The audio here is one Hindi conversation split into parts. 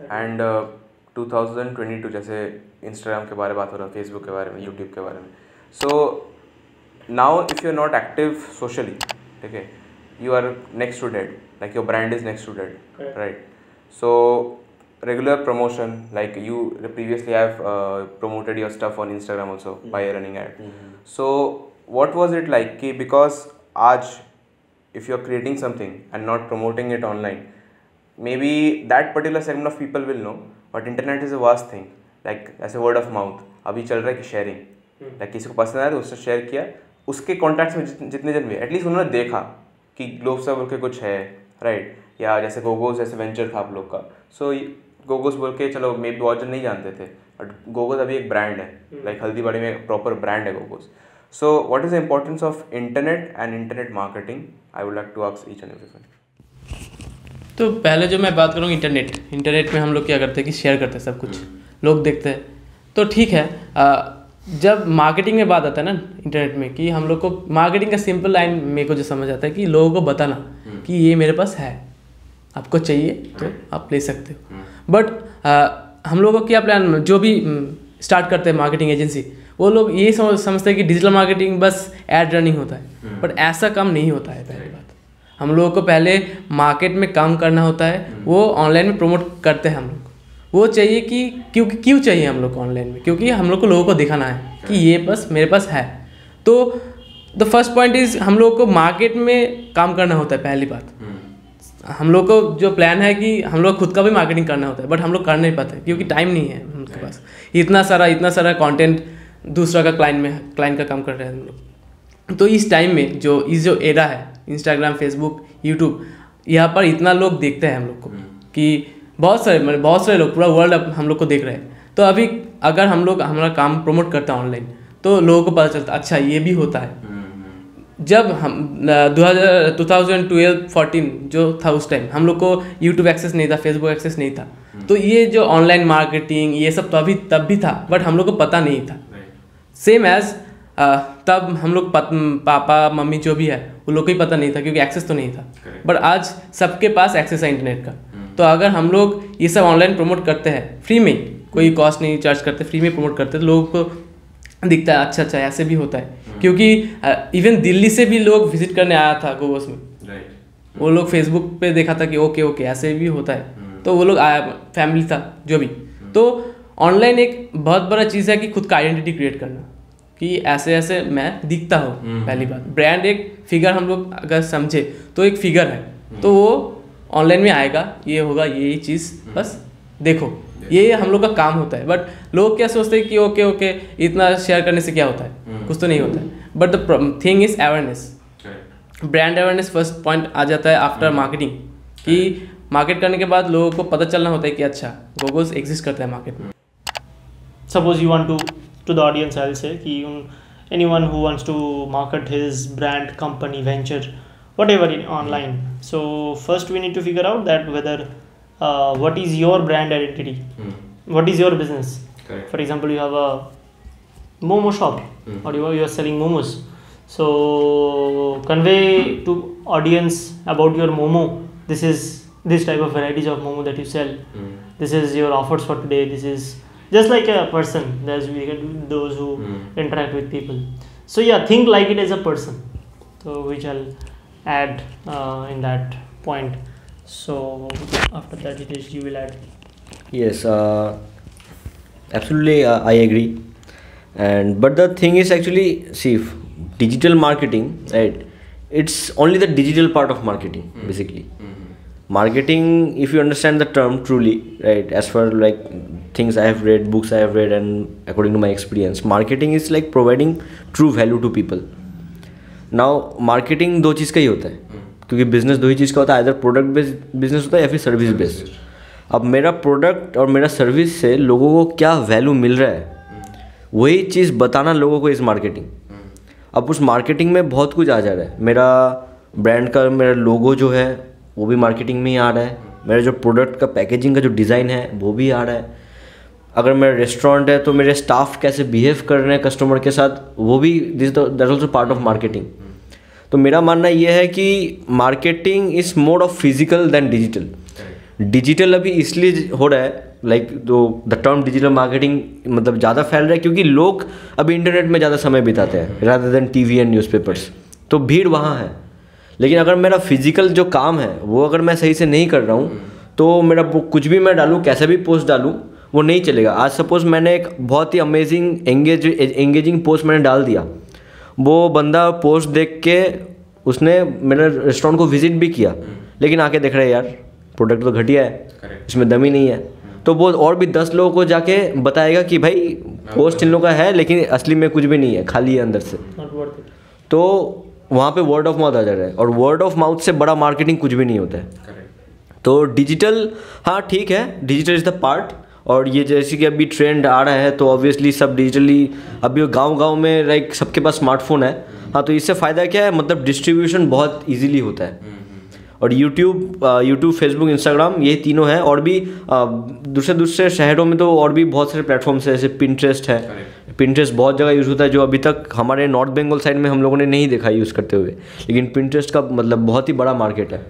एंड 2022 जैसे इंस्टाग्राम के बारे में बात हो रहा है, फेसबुक के बारे में, यूट्यूब के बारे में. So now if you are not active socially, ठीक है, you are next to dead, like your brand is next to dead. Correct. Right? So regular promotion, like you previously have promoted your stuff on Instagram also by running ad. So what was it like ki, because aaj if you are creating something and not promoting it online, maybe that particular segment of people will know, but internet is a vast thing, like as a word of mouth अभी चल रहा है कि sharing, like किसी को पसंद आया तो उससे share किया, उसके कॉन्टैक्ट्स में जितने जन भी एटलीस्ट उन्होंने देखा कि ग्लोब सब बोल के कुछ है, राइट, या जैसे गोगोस जैसे वेंचर था आप लोग का. सो गोगोस बोल के चलो मे बी बहुत जन नहीं जानते थे, बट गोगोस अभी एक ब्रांड है, लाइक हल्दीबाड़ी में प्रॉपर ब्रांड है गोगोस. So what is the importance of internet and internet marketing? I would like to ask each and everyone. तो पहले जो मैं बात करूँ इंटरनेट में हम लोग क्या करते हैं कि शेयर करते हैं सब कुछ, लोग देखते हैं, तो ठीक है. जब मार्केटिंग में बात आता है ना इंटरनेट में, कि हम लोग को मार्केटिंग का सिंपल लाइन मेरे को जो समझ आता है कि लोगों को बताना कि ये मेरे पास है, आपको चाहिए तो आप ले सकते हो. बट हम लोगों को क्या प्लान, जो भी स्टार्ट करते हैं मार्केटिंग एजेंसी, वो लोग ये समझते हैं कि डिजिटल मार्केटिंग बस एड रनिंग होता है, बट ऐसा काम नहीं होता है. पहली बात, हम लोगों को पहले मार्केट में काम करना होता है, वो ऑनलाइन में प्रमोट करते हैं हम लोग. वो चाहिए कि क्यों चाहिए हम लोग को ऑनलाइन में, क्योंकि हम लोग को लोगों को दिखाना है कि ये बस मेरे पास है. तो द फर्स्ट पॉइंट इज़ हम लोग को मार्केट में काम करना होता है. पहली बात, हम लोग को जो प्लान है कि हम लोग खुद का भी मार्केटिंग करना होता है, बट हम लोग कर नहीं पाते क्योंकि टाइम नहीं है उनके पास. इतना सारा कंटेंट दूसरा का क्लाइंट का काम कर रहे हैं हम लोग. तो इस टाइम में जो एरा है, इंस्टाग्राम, फेसबुक, यूट्यूब, यहाँ पर इतना लोग देखते हैं हम लोग को कि बहुत सारे लोग, पूरा वर्ल्ड अब हम लोग को देख रहे हैं. तो अभी अगर हम लोग हमारा काम प्रमोट करते हैं ऑनलाइन, तो लोगों को पता चलता अच्छा ये भी होता है. जब हम 2012-14 जो था, उस टाइम हम लोग को यूट्यूब एक्सेस नहीं था, फेसबुक एक्सेस नहीं था, तो ये जो ऑनलाइन मार्केटिंग ये सब तो तब भी था, बट हम लोग को पता नहीं था. सेम एज तब हम लोग पापा मम्मी जो भी है वो लोग को ही पता नहीं था क्योंकि एक्सेस तो नहीं था. बट आज सबके पास एक्सेस है इंटरनेट का. तो अगर हम लोग ये सब ऑनलाइन प्रमोट करते हैं फ्री में, कोई कॉस्ट नहीं चार्ज करते, फ्री में प्रमोट करते हैं, तो लोगों को दिखता है अच्छा ऐसे भी होता है. क्योंकि इवन दिल्ली से भी लोग विजिट करने आया था गोगोस में, वो लोग फेसबुक पे देखा था कि ओके ऐसे भी होता है, तो वो लोग आया, फैमिली था जो भी. तो ऑनलाइन एक बहुत बड़ा चीज़ है कि खुद का आइडेंटिटी क्रिएट करना, कि ऐसे मैं दिखता हूँ. पहली बात, ब्रांड एक फिगर हम लोग अगर समझे तो एक फिगर है, तो वो ऑनलाइन में आएगा, ये होगा, यही चीज़ बस देखो, ये हम लोग का काम होता है. बट लोग क्या सोचते हैं कि ओके इतना शेयर करने से क्या होता है, कुछ तो नहीं होता है. But the thing is awareness, brand awareness first point आ जाता है आफ्टर मार्केटिंग, कि मार्केट करने के बाद लोगों को पता चलना होता है कि अच्छा गोगोस एग्जिस्ट करता है मार्केट में. Suppose you want to the audience, I'll say कि anyone who wants to market his brand, company, venture, whatever online. So first we need to figure out that whether what is your brand identity, what is your business. Correct. For example, you have a momo shop, or you are selling momos. So convey to audience about your momo. This type of varieties of momo that you sell. This is your offers for today. This is just like a person. There's those who interact with people. So yeah, think like it as a person. So which I'll add in that point. So after that, Hitesh, you will add. Yes, absolutely, I agree. But the thing is, actually, see, digital marketing, right? It's only the digital part of marketing, basically. Marketing, if you understand the term truly, right, as for like things I have read, books I have read, and according to my experience, marketing is like providing true value to people. Now marketing दो चीज़ का ही होता है, क्योंकि बिजनेस दो ही चीज़ का होता है, either प्रोडक्ट बेस्ड बिजनेस होता है या फिर सर्विस बेस्ड. अब मेरा प्रोडक्ट और मेरा सर्विस से लोगों को क्या वैल्यू मिल रहा है, वही चीज़ बताना लोगों को इस मार्केटिंग. अब उस मार्केटिंग में बहुत कुछ आ जा रहा है. मेरा ब्रांड का मेरा लोगो जो है वो भी मार्केटिंग में ही आ रहा है. मेरा जो प्रोडक्ट का पैकेजिंग का जो डिज़ाइन है वो भी आ रहा है. अगर मेरा रेस्टोरेंट है तो मेरे स्टाफ कैसे बिहेव कर रहे हैं कस्टमर के साथ, वो भी that also part of marketing. तो मेरा मानना ये है कि marketing is more of physical than digital. Digital अभी इसलिए हो रहा है, like the term digital marketing मतलब ज़्यादा फैल रहा है क्योंकि लोग अभी इंटरनेट में ज़्यादा समय बिताते हैं rather than TV and newspapers, तो भीड़ वहाँ है। लेकिन अगर मेरा फिजिकल जो काम है वो अगर मैं सही से नहीं कर रहा हूँ तो मेरा कुछ भी मैं डालूँ, कैसा भी पोस्ट डालूँ, वो नहीं चलेगा। आज सपोज मैंने एक बहुत ही अमेजिंग एंगेजिंग पोस्ट मैंने डाल दिया, वो बंदा पोस्ट देख के उसने मेरे रेस्टोरेंट को विजिट भी किया, लेकिन आके देख रहे हैं यार प्रोडक्ट तो घटिया है, इसमें दम ही नहीं है, तो वो और भी 10 लोगों को जाके बताएगा कि भाई पोस्ट इन लोगों का है लेकिन असली में कुछ भी नहीं है, खाली है अंदर से। तो वहाँ पे वर्ड ऑफ माउथ आ जा रहा है, और वर्ड ऑफ माउथ से बड़ा मार्केटिंग कुछ भी नहीं होता है। तो डिजिटल, हाँ ठीक है, डिजिटल इज़ द पार्ट। और ये जैसे कि अभी ट्रेंड आ रहा है तो ऑब्वियसली सब डिजिटली, अभी गांव-गांव में लाइक सबके पास स्मार्टफोन है, हाँ, तो इससे फ़ायदा क्या है, मतलब डिस्ट्रीब्यूशन बहुत इजीली होता है। और यूट्यूब, फेसबुक, इंस्टाग्राम, ये तीनों हैं, और भी दूसरे शहरों में तो और भी बहुत सारे प्लेटफॉर्म्स हैं, जैसे पिंटरेस्ट है। पिंटरेस्ट बहुत जगह यूज़ होता है, जो अभी तक हमारे नॉर्थ बंगाल साइड में हम लोगों ने नहीं देखा यूज़ करते हुए, लेकिन पिंटरेस्ट का मतलब बहुत ही बड़ा मार्केट है।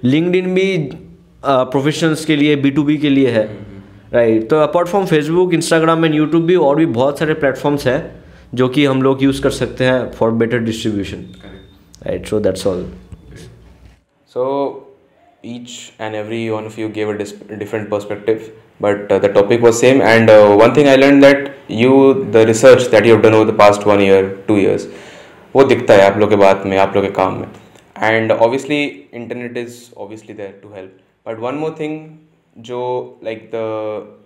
लिंक्डइन भी प्रोफेशनल्स के लिए, B2B के लिए है, राइट। तो apart from Facebook, Instagram and YouTube भी और भी बहुत सारे प्लेटफॉर्म्स हैं जो कि हम लोग यूज़ कर सकते हैं for better distribution, right. So that's all. So each and every one of you gave a different perspective, but the topic was same. And one thing I learned that the research that you have done over the past 1 year, 2 years, वो दिखता है आप लोग के बात में, आप लोग के काम में. And obviously internet is obviously there to help. But one more thing जो like the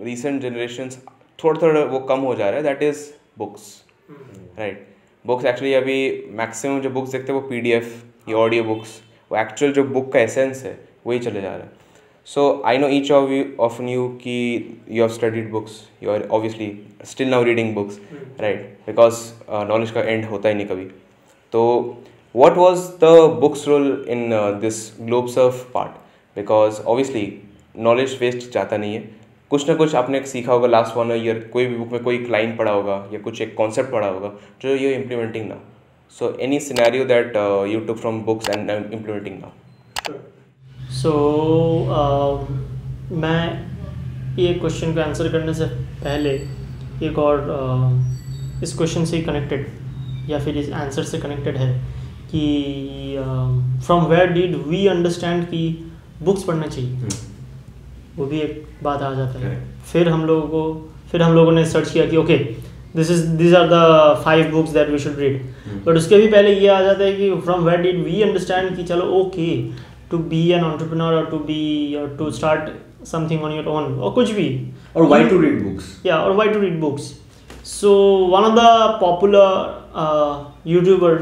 recent generations थोड़ा वो कम हो जा रहा है, that is books, right? Books actually अभी maximum जो books देखते हैं वो PDF या audio books, वो एक्चुअल जो बुक का एसेंस है वही चले जा रहा है. So I know each of you कि you have studied books, you are obviously still now reading books, right, because knowledge का एंड होता ही नहीं कभी. तो what was the books role in this globe surf part? Because obviously knowledge waste जाता नहीं है, कुछ ना कुछ आपने सीखा होगा लास्ट 1 ईयर, कोई भी बुक में कोई लाइन पढ़ा होगा या कुछ एक कॉन्सेप्ट पढ़ा होगा जो ये इम्प्लीमेंटिंग ना. So any scenario that you took from books and implementing now? So मैं ये क्वेश्चन को आंसर करने से पहले एक और इस क्वेश्चन से कनेक्टेड या फिर इस आंसर से कनेक्टेड है कि from where did we understand कि बुक्स पढ़ना चाहिए, वो भी एक बात आ जाता है. फिर हम लोगों ने सर्च किया कि okay these are the 5 books that we should read. But उसके भी पहले ये आ जाता है कि from where did we understand कि चलो okay to be an entrepreneur और to start something on your own और कुछ भी, और व्हाई टू रीड बुक्स, या और why to read books. So one of the popular youtuber,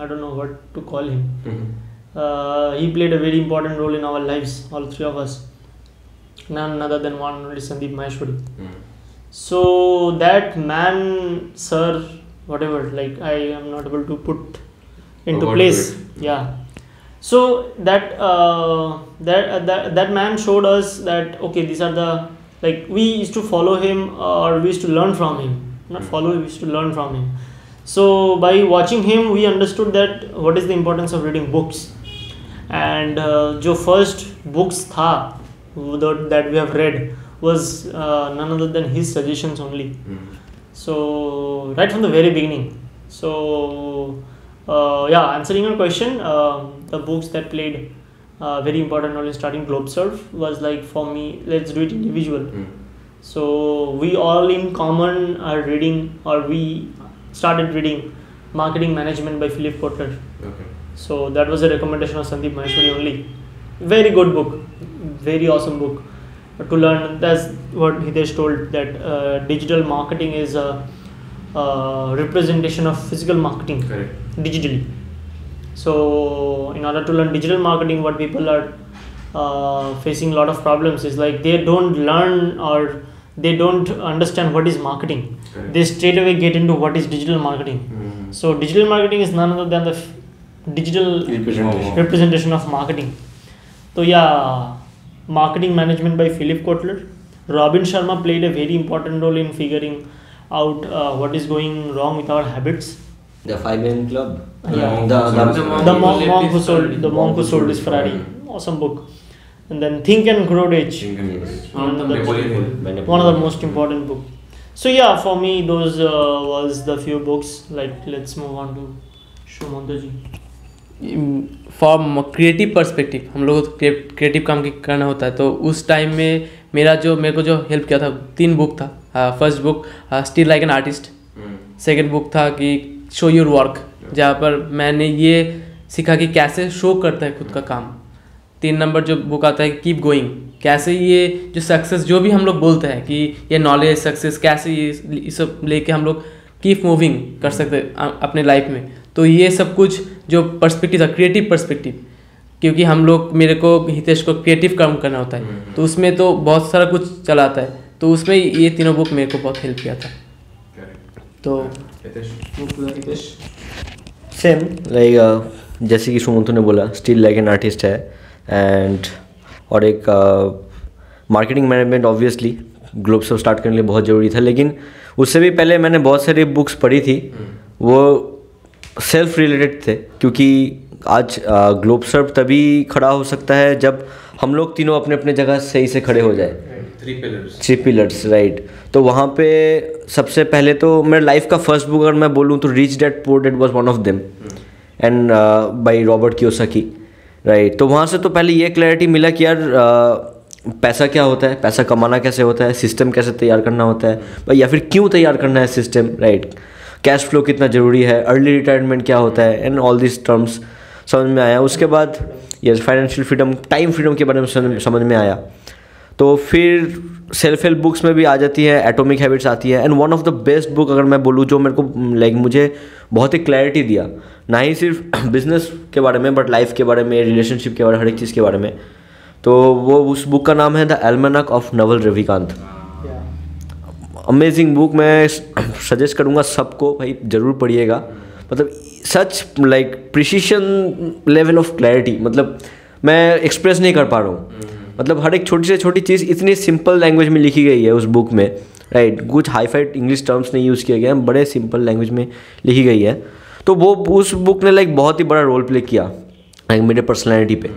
I don't know what to call him, he played a very important role in our lives, all 3 of us, none other than one only Sandeep Maheshwari. So that man, sir, whatever, like I am not able to put into place. Yeah. So that man showed us that okay, these are the, like, we used to follow him or we used to learn from him. Not follow, we used to learn from him. So by watching him, we understood that what is the importance of reading books. And जो first books था that we have read was none other than his suggestions only. So right from the very beginning. So yeah, answering your question, the books that played very important role in starting GlobeSurf was, like, for me, let's do it individual. So we all in common are reading, or we started reading Marketing Management by Philip Kotler. Okay. So that was a recommendation of Sandeep Maheshwari only. Very good book, very awesome book to learn. That's what Hitesh told, that digital marketing is a representation of physical marketing. Correct. Digitally. So in order to learn digital marketing, what people are facing a lot of problems is, like, they don't learn or they don't understand what is marketing. Correct. They straight away get into what is digital marketing. So digital marketing is none other than the digital representation of marketing. So yeah, Marketing Management by Philip Kotler. Robin Sharma played a very important role in figuring out what is going wrong with our habits. The 5 AM Club. Yeah. The The monk who sold his Ferrari. Awesome book. and then Think and Grow Rich. Yes. One of the most important book. So yeah, for me those was the few books. Like let's move on to Shumanta ji. For creative perspective हम लोगों को क्रिएटिव काम करना होता है, तो उस टाइम में मेरे को जो हेल्प किया था 3 बुक था. First book still like an artist, second book था कि शो योर वर्क, जहाँ पर मैंने ये सीखा कि कैसे शो करता है खुद का काम. 3 नंबर जो बुक आता है कीप गोइंग, कैसे ये जो सक्सेस जो भी हम लोग बोलते हैं कि ये नॉलेज सक्सेस कैसे ये सब लेके हम लोग कीप मूविंग कर सकते हैं अपने लाइफ में. तो ये सब कुछ जो पर्सपेक्टिव था क्रिएटिव पर्सपेक्टिव, क्योंकि हम लोग मेरे को हितेश को क्रिएटिव काम करना होता है, तो उसमें तो बहुत सारा कुछ चला आता है, तो उसमें ये तीनों बुक मेरे को बहुत हेल्प किया था. तो सेम लाइक जैसे कि सुमंतु ने बोला स्टिल लाइक एन आर्टिस्ट है, एंड और एक मार्केटिंग मैनेजमेंट ऑब्वियसली ग्लोब सब स्टार्ट करने के लिए बहुत ज़रूरी था. लेकिन उससे भी पहले मैंने बहुत सारी बुक्स पढ़ी थी, वो सेल्फ रिलेटेड थे, क्योंकि आज ग्लोब सर्व तभी खड़ा हो सकता है जब हम लोग तीनों अपने अपने जगह सही से खड़े हो जाए. 3 पिलर्स राइट. तो वहाँ पे सबसे पहले तो मेरे लाइफ का फर्स्ट बुक अगर मैं बोलूँ तो rich dad poor dad was one of them, and by Robert Kiyosaki right. तो वहाँ से तो पहले ये क्लैरिटी मिला कि यार पैसा क्या होता है, पैसा कमाना कैसे होता है, सिस्टम कैसे तैयार करना होता है, या फिर क्यों तैयार करना है सिस्टम राइट, कैश फ्लो कितना ज़रूरी है, अर्ली रिटायरमेंट क्या होता है, एंड ऑल दिस टर्म्स समझ में आया. उसके बाद ये फाइनेंशियल फ्रीडम, टाइम फ्रीडम के बारे में समझ में आया. तो फिर सेल्फ हेल्प बुक्स में भी आ जाती है, एटॉमिक हैबिट्स आती है, and one of the best book अगर मैं बोलूँ जो मेरे को लाइक मुझे बहुत ही क्लैरिटी दिया, ना ही सिर्फ बिजनेस के बारे में बट लाइफ के बारे में, रिलेशनशिप के बारे में, हर एक चीज़ के बारे में. तो वो उस बुक का नाम है the almanack of Naval Ravikant. Amazing book, मैं सजेस्ट करूँगा सबको भाई ज़रूर पढ़िएगा. मतलब such like precision level of clarity, मतलब मैं एक्सप्रेस नहीं कर पा रहा हूँ. मतलब हर एक छोटी से छोटी चीज़ इतनी सिंपल लैंग्वेज में लिखी गई है उस बुक में राइट. कुछ हाई फाइड इंग्लिश टर्म्स नहीं यूज़ किए गए हैं, बड़े सिंपल लैंग्वेज में लिखी गई है. तो वो उस बुक ने लाइक बहुत ही बड़ा रोल प्ले किया लाइक मेरे पर्सनैलिटी पे.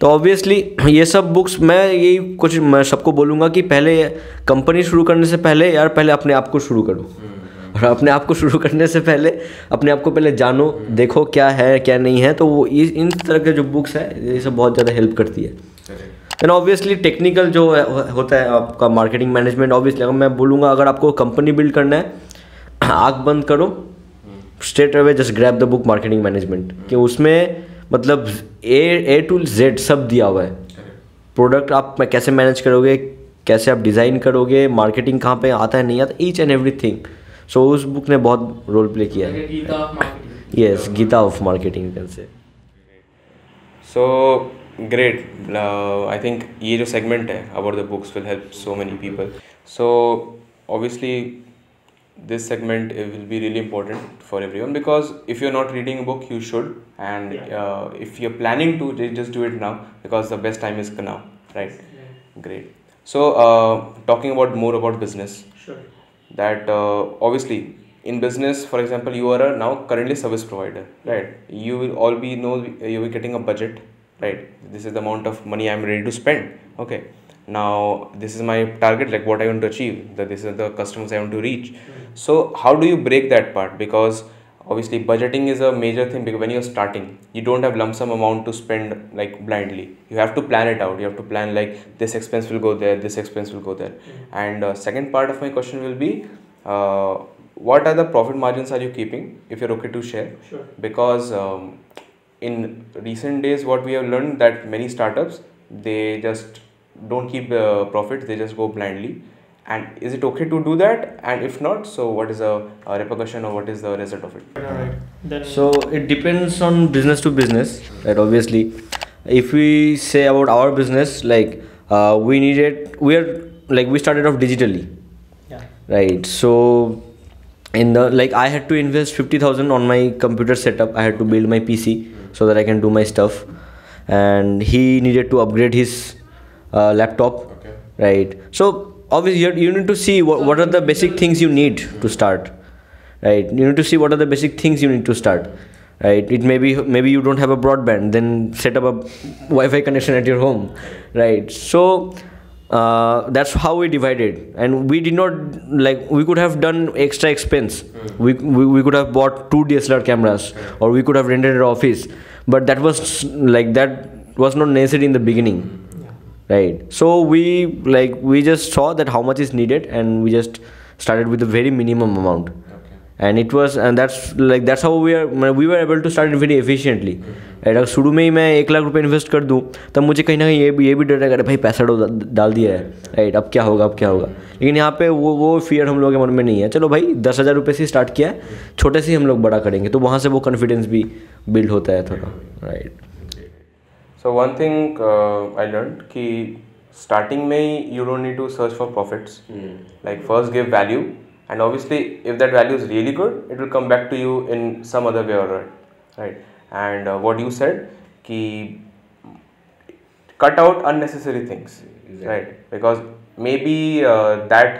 तो ऑब्वियसली ये सब बुक्स मैं यही कुछ मैं सबको बोलूँगा कि पहले कंपनी शुरू करने से पहले यार पहले अपने आप को शुरू करो, और अपने आप को शुरू करने से पहले अपने आप को पहले जानो, देखो क्या है क्या नहीं है. तो वो इन तरह के जो बुक्स है ये सब बहुत ज़्यादा हेल्प करती है. एंड ऑब्वियसली टेक्निकल जो होता है आपका मार्केटिंग मैनेजमेंट, ऑब्वियसली अगर मैं बोलूँगा अगर आपको कंपनी बिल्ड करना है, आँख बंद करो, straight away just grab the book marketing management, कि उसमें मतलब ए टू जेड सब दिया हुआ है. प्रोडक्ट आप कैसे मैनेज करोगे, कैसे आप डिज़ाइन करोगे, मार्केटिंग कहाँ पे आता है नहीं आता, ईच एंड एवरीथिंग. सो उस बुक ने बहुत रोल प्ले किया है. Yes, Gita of marketing can say. So great. I think ये जो सेगमेंट है about the books will help so many people. So obviously this segment will be really important for everyone, because if you're not reading a book you should, and if you're planning to just do it now, because the best time is now, right? Great. So talking about more about business, Sure. that obviously in business, for example, you are now currently service provider, right? You will all be you will getting a budget, right? This is the amount of money I'm ready to spend. Okay, now this is my target, like what I want to achieve, that this is the customers I want to reach. So how do you break that part? Because obviously budgeting is a major thing, because when you're starting you don't have lump sum amount to spend like blindly. You have to plan it out. You have to plan like this expense will go there, this expense will go there. And second part of my question will be what are the profit margins are you keeping, if you're okay to share? Sure. Because in recent days what we have learned that many startups, they just don't keep the profit, they just go blindly. And is it okay to do that? And if not, so what is the repercussion, or what is the result of it? Alright. Then So it depends on business to business, right? Obviously, if we say about our business, like we started off digitally, yeah. right? So in the I had to invest 50,000 on my computer setup. I had to build my PC so that I can do my stuff, and he needed to upgrade his laptop, Okay. right? So obviously you need to see what are the basic things you need to start, right? You need to see what are the basic things you need to start, right? It maybe you don't have a broadband, then set up a Wi-Fi connection at your home, right? So that's how we divided, and we did not, like, we could have done extra expense. We could have bought 2 DSLR cameras, or we could have rented an office, but that was not necessary in the beginning, right? So we just saw that how much is needed, and we just started with a very minimum amount. And that's how we were able to start it very efficiently. अगर शुरू में ही मैं 1 लाख रुपए इन्वेस्ट कर दूं, तब मुझे कहीं ना कहीं ये भी डर रहेगा, अरे भाई पैसा डाल दिया है, राइट, अब क्या होगा. लेकिन यहाँ पे वो फियर हम लोगों के मन में नहीं है. चलो भाई 10,000 रुपये से स्टार्ट किया है, छोटे से ही हम लोग बड़ा करेंगे, तो वहाँ से वो कॉन्फिडेंस भी बिल्ड होता है थोड़ा, right. So one thing I learned कि starting में you don't need to search for profits. Like first give value, and obviously if that value is really good, it will come back to you in some other way or right. And what you said कि cut out unnecessary things, right? Because maybe that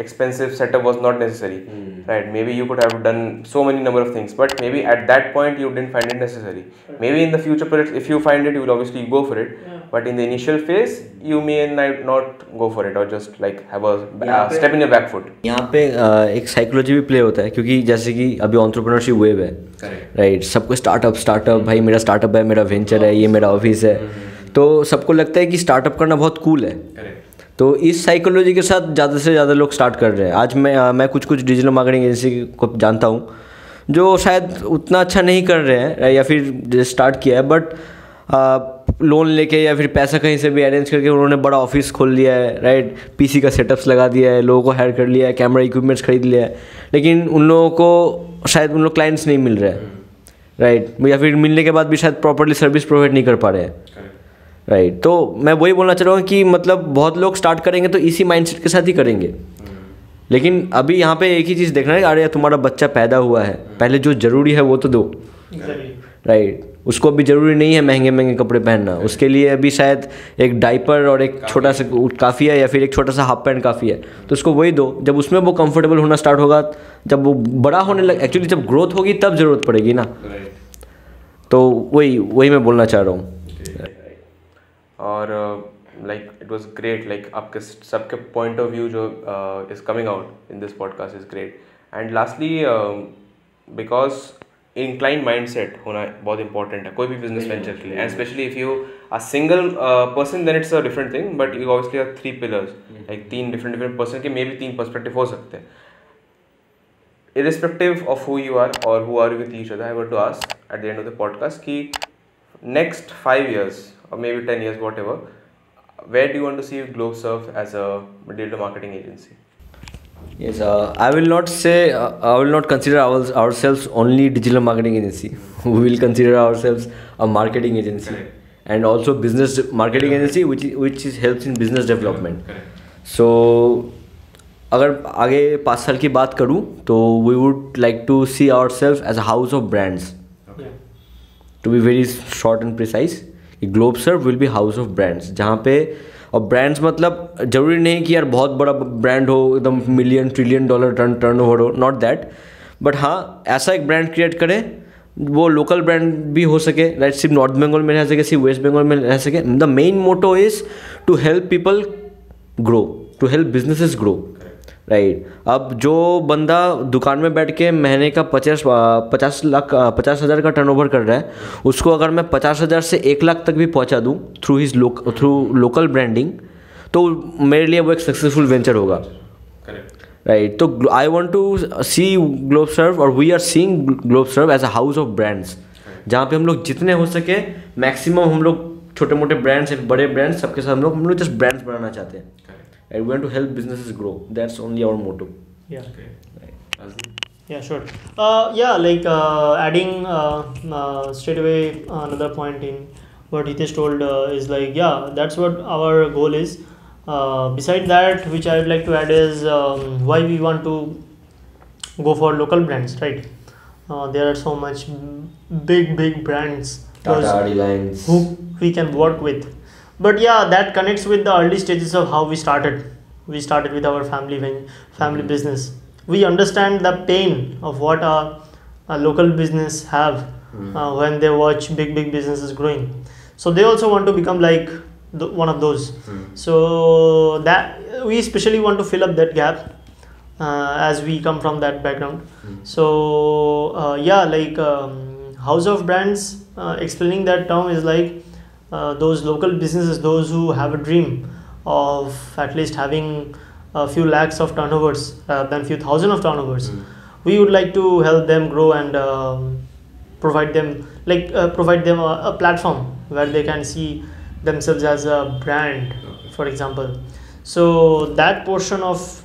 expensive setup was not necessary, right? Maybe you could have done so many number of things, but maybe at that point you didn't find it necessary. Maybe in the future projects, if you find it, you will obviously go for it. But in the initial phase, you may not go for it, or just like have a step in your back foot. यहाँ पे एक साइकोलॉजी भी प्ले होता है, क्योंकि जैसे कि अभी एंटरप्रेन्योरशिप वेव है, राइट? सबको स्टार्टअप, भाई मेरा स्टार्टअप है, मेरा वेंचर है, ये मेरा ऑफिस है, तो सबको लगता है कि स्टार्टअप करना बहुत कूल है. तो इस साइकोलॉजी के साथ ज़्यादा से ज़्यादा लोग स्टार्ट कर रहे हैं. आज मैं कुछ डिजिटल मार्केटिंग एजेंसी को जानता हूँ जो शायद उतना अच्छा नहीं कर रहे हैं, या फिर स्टार्ट किया है, बट लोन लेके या फिर पैसा कहीं से भी अरेंज करके उन्होंने बड़ा ऑफिस खोल लिया है, राइट? पीसी का सेटअप्स लगा दिया है, लोगों को हायर कर लिया है, कैमरा इक्विपमेंट्स खरीद लिया है, लेकिन उन लोगों को शायद उन लोग क्लाइंट्स नहीं मिल रहे हैं, राइट? या फिर मिलने के बाद भी शायद प्रॉपर्ली सर्विस प्रोवाइड नहीं कर पा रहे हैं, राइट? तो मैं वही बोलना चाह रहा हूँ कि मतलब बहुत लोग स्टार्ट करेंगे तो इसी माइंडसेट के साथ ही करेंगे. लेकिन अभी यहाँ पे एक ही चीज़ देखना है, अरे तुम्हारा बच्चा पैदा हुआ है, पहले जो ज़रूरी है वो तो दो, राइट? उसको अभी ज़रूरी नहीं है महंगे कपड़े पहनना, उसके लिए अभी शायद एक डाइपर और एक छोटा सा काफ़ी है, या फिर एक छोटा सा हाफ पैंट काफ़ी है, तो उसको वही दो. जब उसमें वो कंफर्टेबल होना स्टार्ट होगा, जब वो बड़ा होने लग, एक्चुअली जब ग्रोथ होगी तब ज़रूरत पड़ेगी ना. तो वही मैं बोलना चाह रहा हूँ. और like it was great, like आपके सबके पॉइंट ऑफ व्यू जो is coming out in this podcast is great. And lastly, because incline mindset होना बहुत इंपॉर्टेंट है कोई भी बिजनेस वेंचर के लिए, and specially if you are single person then it's a different thing, but you obviously are 3 pillars, like 3 different person के मे बी 3 पर्सपेक्टिव हो सकते हैं. Irrespective of who you are or who are with each other, I want to ask at the end of the podcast कि next 5 years or maybe 10 years, whatever, where do you want to see GlobeSurf as a digital marketing agency? Yes, I will not consider ourselves only digital marketing agency. We will consider ourselves a marketing agency. Correct. And also business marketing agency which helps in business development. Correct. So अगर आगे 5 साल की बात करूँ तो we would like to see ourselves as a house of brands. Okay. To be very short and precise, GlobeSurf will be house of brands, जहाँ पे, और ब्रांड्स मतलब ज़रूरी नहीं कि यार बहुत बड़ा ब्रांड हो, एकदम $1 ट्रिलियन टर्नओवर हो, नॉट दैट, बट हाँ ऐसा एक ब्रांड क्रिएट करें वो लोकल ब्रांड भी हो सके, राइट? सिर्फ नॉर्थ बंगाल में रह सके, सिर्फ वेस्ट बंगाल में रह सके. The main motto is to help people grow, to help businesses grow, right? अब जो बंदा दुकान में बैठ के महीने का 50,000 का टर्नओवर कर रहा है, उसको अगर मैं 50,000 से 1 लाख तक भी पहुंचा दूं थ्रू लोकल ब्रांडिंग, तो मेरे लिए वो एक सक्सेसफुल वेंचर होगा, राइट? तो I want to see GlobeSurf, और we are seeing GlobeSurf as a house of brands, जहाँ पे हम लोग जितने हो सके मैक्सिमम हम लोग छोटे मोटे ब्रांड्स, बड़े ब्रांड्स, सबके साथ हम लोग जस्ट ब्रांड्स बनाना चाहते हैं. And we want to help businesses grow. That's only our motto. Yeah. Okay. Right. Yeah, sure. Like adding straight away another point in what Hitesh told is like, yeah, that's what our goal is. Beside that, which I would like to add is why we want to go for local brands, right? There are so much big brands, Tata, Reliance, who we can work with. But yeah, that connects with the early stages of how we started. We started with our family business. We understand the pain of what a local business have when they watch big businesses growing. So they also want to become like one of those. So that we especially want to fill up that gap as we come from that background. So yeah, like house of brands, explaining that term is like those local businesses, those who have a dream of at least having a few lakhs of turnovers than few thousand of turnovers. We would like to help them grow and provide them a platform where they can see themselves as a brand, for example. So that portion of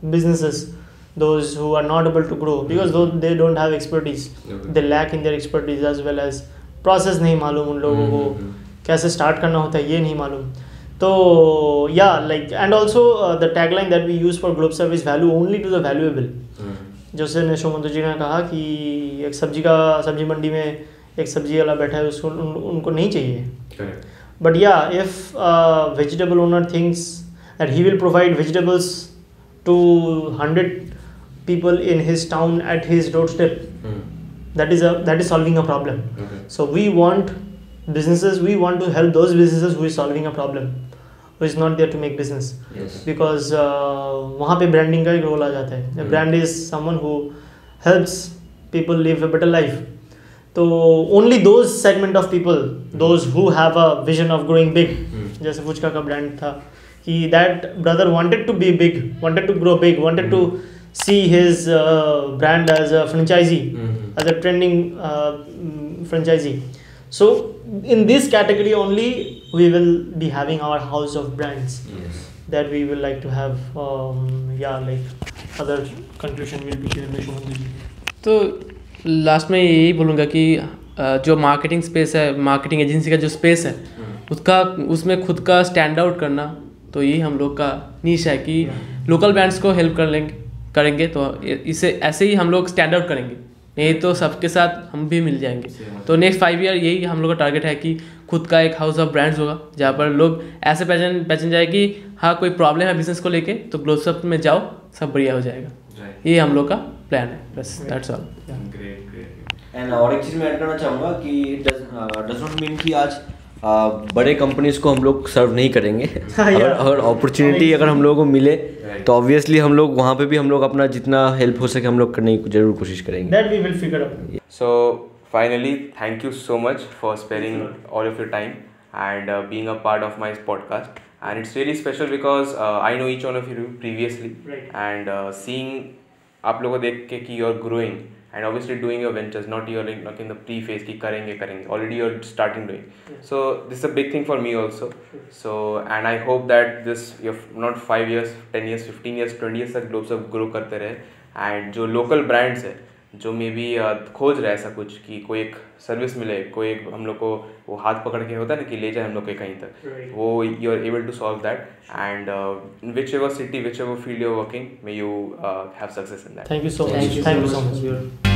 businesses, those who are not able to grow because they don't have expertise, they lack in their expertise, as well as process नहीं मालूम उन लोगों को, कैसे स्टार्ट करना होता है ये नहीं मालूम. तो yeah, like, and also the tagline that we use for Globe Service, value only to the valuable. जैसे यशोमंत जी ने कहा कि एक सब्जी मंडी में एक सब्जी वाला बैठा है, उसको उनको नहीं चाहिए. But yeah, if a vegetable owner thinks that he will provide vegetables to 100 people in his town at his doorstep, that is solving a problem. So we want to help those businesses who is solving a problem, who is not there to make business. Because वहाँ पे branding का एक role आ जाता है. A brand is someone who helps people live a better life. तो only those segment of people, those who have a vision of growing big, जैसे फुचका का brand था कि that brother wanted to be big, wanted to grow big, wanted to see his brand as a franchisee, as a trending franchisee. So in this category only we will be having our house of brands that we will like to have. Yeah, like other conclusion will be shared by Shuman ji. तो लास्ट में यही बोलूँगा कि जो मार्केटिंग स्पेस है, मार्केटिंग एजेंसी का जो स्पेस है, उसमें खुद का स्टैंड आउट करना, तो यही हम लोग का नीश है कि लोकल ब्रांड्स को हेल्प करेंगे तो इसे ऐसे ही हम लोग स्टैंड आउट करेंगे, नहीं तो सबके साथ हम भी मिल जाएंगे. तो नेक्स्ट 5 ईयर यही हम लोग का टारगेट है कि खुद का एक हाउस ऑफ ब्रांड्स होगा जहाँ पर लोग ऐसे पहचान जाए कि हाँ कोई प्रॉब्लम है बिजनेस को लेके तो ग्लोब में जाओ, सब बढ़िया हो जाएगा. ये हम लोग का प्लान है, बस दैट्स ऑल. एंड और एक चीज़ मैं ऐड करना चाहूँगा कि डज नॉट मीन कि आज बड़े कंपनीज को हम लोग सर्व नहीं करेंगे. अगर अपॉर्चुनिटी अगर हम लोगों को मिले तो ऑब्वियसली हम लोग वहाँ पे भी हम लोग अपना जितना हेल्प हो सके हम लोग करने की जरूर कोशिश करेंगे. That we will figure out. So finally, thank you so much for sparing all of your time and being a part of my podcast. And it's really special because I know each one of you previously, and seeing आप लोगों को देख के कि you're growing and obviously doing your ventures, not you're like in the pre-phase कि करेंगे. Already you're starting doing. So this is a big thing for me also. So and I hope that this you're not 5 years, 10 years, 15 years, 20 years तक ग्लोब सब ग्रो करते रहे. And जो local brands है जो मे बी खोज रहे ऐसा कुछ कि कोई एक सर्विस मिले, कोई एक हम लोग को वो हाथ पकड़ के होता है ना कि ले जाए हम लोग के कहीं तक, वो you are able to solve that. And in whichever city, whichever field you are working, may you have success in that. Thank you so much.